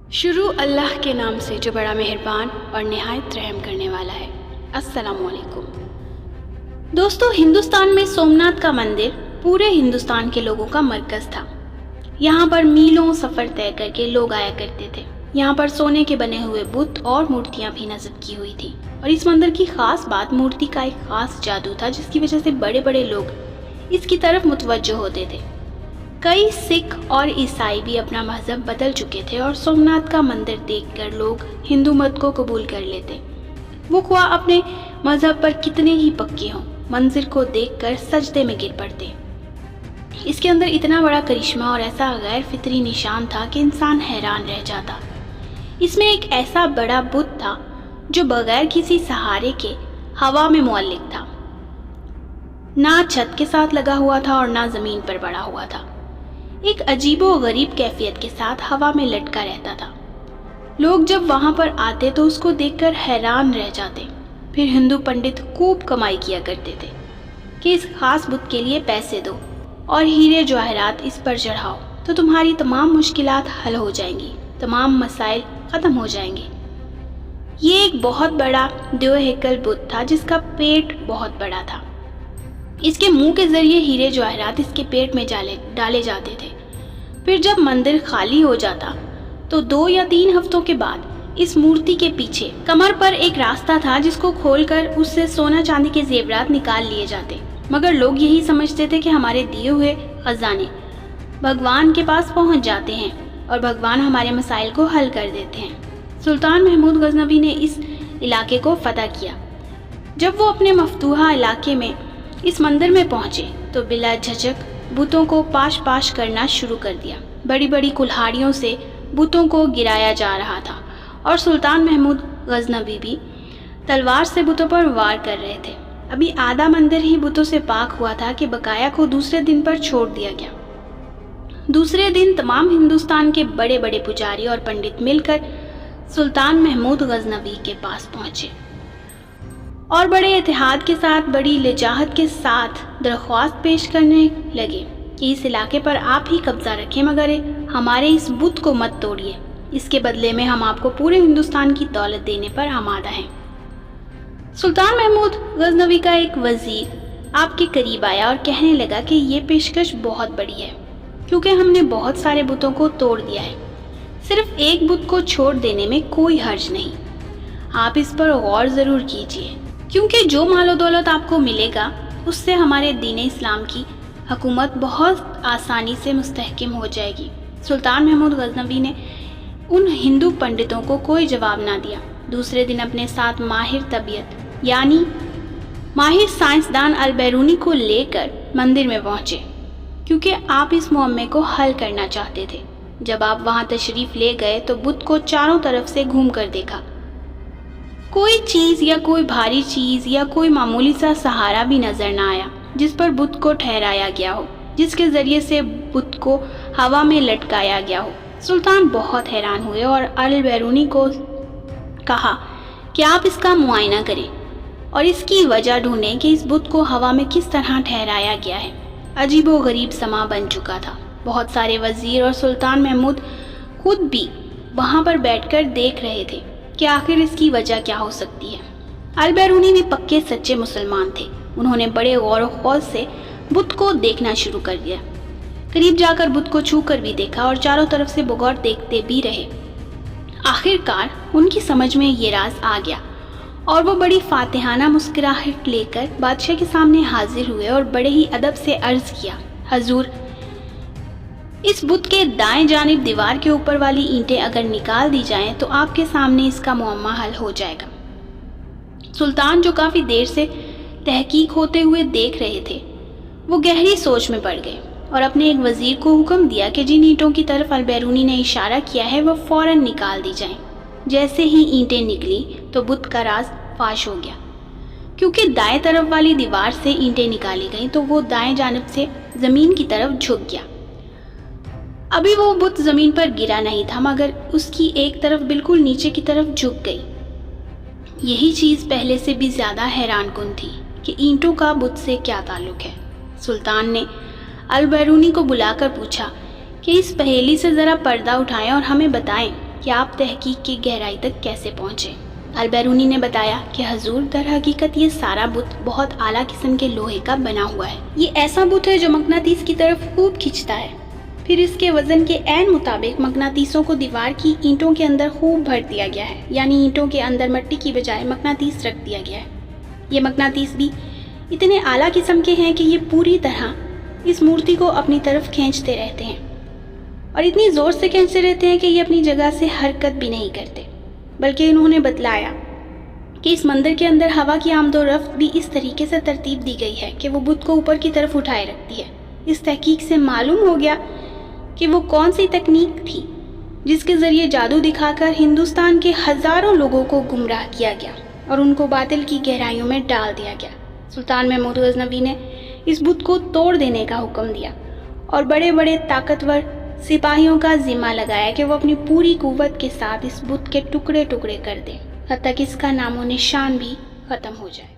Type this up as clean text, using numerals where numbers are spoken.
شروع اللہ کے نام سے جو بڑا مہربان اور نہایت رحم کرنے والا ہے۔ السلام علیکم دوستو، ہندوستان میں سومناتھ کا مندر پورے ہندوستان کے لوگوں کا مرکز تھا۔ یہاں پر میلوں سفر طے کر کے لوگ آیا کرتے تھے۔ یہاں پر سونے کے بنے ہوئے بت اور مورتیاں بھی نصب کی ہوئی تھی، اور اس مندر کی خاص بات مورتی کا ایک خاص جادو تھا، جس کی وجہ سے بڑے بڑے لوگ اس کی طرف متوجہ ہوتے تھے۔ کئی سکھ اور عیسائی بھی اپنا مذہب بدل چکے تھے، اور سومناتھ کا مندر دیکھ کر لوگ ہندو مت کو قبول کر لیتے، وہ خواہ اپنے مذہب پر کتنے ہی پکے ہوں۔ منظر کو دیکھ کر سجدے میں گر پڑتے۔ اس کے اندر اتنا بڑا کرشمہ اور ایسا غیر فطری نشان تھا کہ انسان حیران رہ جاتا۔ اس میں ایک ایسا بڑا بت تھا جو بغیر کسی سہارے کے ہوا میں معلق تھا، نہ چھت کے ساتھ لگا ہوا تھا اور نہ زمین پر پڑا ہوا تھا۔ ایک عجیب و غریب کیفیت کے ساتھ ہوا میں لٹکا رہتا تھا۔ لوگ جب وہاں پر آتے تو اس کو دیکھ کر حیران رہ جاتے۔ پھر ہندو پنڈت خوب کمائی کیا کرتے تھے کہ اس خاص بت کے لیے پیسے دو اور ہیرے جواہرات اس پر چڑھاؤ تو تمہاری تمام مشکلات حل ہو جائیں گی، تمام مسائل ختم ہو جائیں گے۔ یہ ایک بہت بڑا دیو ہیکل بت تھا جس کا پیٹ بہت بڑا تھا۔ اس کے منہ کے ذریعے ہیرے جواہرات اس کے پیٹ میں ڈالے جاتے تھے۔ پھر جب مندر خالی ہو جاتا تو 2 یا 3 ہفتوں کے بعد اس مورتی کے پیچھے کمر پر ایک راستہ تھا جس کو کھول کر اس سے سونا چاندی کے زیورات نکال لیے جاتے، مگر لوگ یہی سمجھتے تھے کہ ہمارے دیے ہوئے خزانے بھگوان کے پاس پہنچ جاتے ہیں اور بھگوان ہمارے مسائل کو حل کر دیتے ہیں۔ سلطان محمود غزنوی نے اس علاقے کو فتح کیا۔ جب وہ اپنے مفتوحہ علاقے میں اس مندر میں پہنچے تو بلا جھجک بتوں کو پاش پاش کرنا شروع کر دیا۔ بڑی بڑی کلہاڑیوں سے بتوں کو گرایا جا رہا تھا، اور سلطان محمود غزنوی بھی تلوار سے بتوں پر وار کر رہے تھے۔ ابھی آدھا مندر ہی بتوں سے پاک ہوا تھا کہ بقایا کو دوسرے دن پر چھوڑ دیا گیا۔ دوسرے دن تمام ہندوستان کے بڑے بڑے پجاری اور پنڈت مل کر سلطان محمود غزنوی کے پاس پہنچے اور بڑے اتحاد کے ساتھ، بڑی لجاجت کے ساتھ درخواست پیش کرنے لگے کہ اس علاقے پر آپ ہی قبضہ رکھیں، مگر ہمارے اس بت کو مت توڑیے۔ اس کے بدلے میں ہم آپ کو پورے ہندوستان کی دولت دینے پر آمادہ ہیں۔ سلطان محمود غزنوی کا ایک وزیر آپ کے قریب آیا اور کہنے لگا کہ یہ پیشکش بہت بڑی ہے، کیونکہ ہم نے بہت سارے بتوں کو توڑ دیا ہے، صرف ایک بت کو چھوڑ دینے میں کوئی حرج نہیں۔ آپ اس پر غور ضرور کیجیے، کیونکہ جو مال و دولت آپ کو ملے گا اس سے ہمارے دین اسلام کی حکومت بہت آسانی سے مستحکم ہو جائے گی۔ سلطان محمود غزنوی نے ان ہندو پنڈتوں کو کوئی جواب نہ دیا۔ دوسرے دن اپنے ساتھ ماہر طبیعت یعنی ماہر سائنسدان البیرونی کو لے کر مندر میں پہنچے، کیونکہ آپ اس معمے کو حل کرنا چاہتے تھے۔ جب آپ وہاں تشریف لے گئے تو بت کو چاروں طرف سے گھوم کر دیکھا۔ کوئی چیز یا کوئی بھاری چیز یا کوئی معمولی سا سہارا بھی نظر نہ آیا جس پر بت کو ٹھہرایا گیا ہو، جس کے ذریعے سے بت کو ہوا میں لٹکایا گیا ہو۔ سلطان بہت حیران ہوئے اور البیرونی کو کہا کہ آپ اس کا معائنہ کریں اور اس کی وجہ ڈھونڈیں کہ اس بت کو ہوا میں کس طرح ٹھہرایا گیا ہے۔ عجیب و غریب سما بن چکا تھا۔ بہت سارے وزیر اور سلطان محمود خود بھی وہاں پر بیٹھ کر دیکھ رہے تھے کہ آخر اس کی وجہ کیا ہو سکتی ہے۔ البیرونی بھی پکے سچے مسلمان تھے۔ انہوں نے بڑے غور و خوض سے بت کو دیکھنا شروع کر دیا۔ قریب جا کر بت کو چھو کر بھی دیکھا اور چاروں طرف سے بغور دیکھتے بھی رہے۔ آخر کار ان کی سمجھ میں یہ راز آ گیا، اور وہ بڑی فاتحانہ مسکراہٹ لے کر بادشاہ کے سامنے حاضر ہوئے اور بڑے ہی ادب سے عرض کیا، حضور، اس بت کے دائیں جانب دیوار کے اوپر والی اینٹیں اگر نکال دی جائیں تو آپ کے سامنے اس کا معمہ حل ہو جائے گا۔ سلطان، جو کافی دیر سے تحقیق ہوتے ہوئے دیکھ رہے تھے، وہ گہری سوچ میں پڑ گئے اور اپنے ایک وزیر کو حکم دیا کہ جن اینٹوں کی طرف البیرونی نے اشارہ کیا ہے وہ فوراً نکال دی جائیں۔ جیسے ہی اینٹیں نکلی تو بت کا راز فاش ہو گیا۔ کیونکہ دائیں طرف والی دیوار سے اینٹیں نکالی گئیں تو وہ دائیں جانب سے زمین کی طرف جھک گیا۔ ابھی وہ بت زمین پر گرا نہیں تھا، مگر اس کی ایک طرف بالکل نیچے کی طرف جھک گئی۔ یہی چیز پہلے سے بھی زیادہ حیران کن تھی کہ اینٹوں کا بت سے کیا تعلق ہے۔ سلطان نے البیرونی کو بلا کر پوچھا کہ اس پہیلی سے ذرا پردہ اٹھائیں اور ہمیں بتائیں کہ آپ تحقیق کی گہرائی تک کیسے پہنچے۔ البیرونی نے بتایا کہ حضور در حقیقت یہ سارا بت بہت اعلیٰ قسم کے لوہے کا بنا ہوا ہے۔ یہ ایسا بت ہے جو مقناطیس کی طرف خوب کھینچتا ہے، پھر اس کے وزن کے عین مطابق مقناطیسوں کو دیوار کی اینٹوں کے اندر خوب بھر دیا گیا ہے، یعنی اینٹوں کے اندر مٹی کی بجائے مقناطیس رکھ دیا گیا ہے۔ یہ مقناطیس بھی اتنے اعلیٰ قسم کے ہیں کہ یہ پوری طرح اس مورتی کو اپنی طرف کھینچتے رہتے ہیں، اور اتنی زور سے کھینچتے رہتے ہیں کہ یہ اپنی جگہ سے حرکت بھی نہیں کرتے، بلکہ انہوں نے بتلایا کہ اس مندر کے اندر ہوا کی آمد و رفت بھی اس طریقے سے ترتیب دی گئی ہے کہ وہ بت کو اوپر کی طرف اٹھائے رکھتی ہے۔ اس تحقیق سے معلوم ہو گیا کہ وہ کون سی تکنیک تھی جس کے ذریعے جادو دکھا کر ہندوستان کے ہزاروں لوگوں کو گمراہ کیا گیا اور ان کو باطل کی گہرائیوں میں ڈال دیا گیا۔ سلطان محمود غزنوی نے اس بت کو توڑ دینے کا حکم دیا اور بڑے بڑے طاقتور سپاہیوں کا ذمہ لگایا کہ وہ اپنی پوری قوت کے ساتھ اس بت کے ٹکڑے ٹکڑے کر دیں، حتیٰ کہ اس کا نام و نشان بھی ختم ہو جائے۔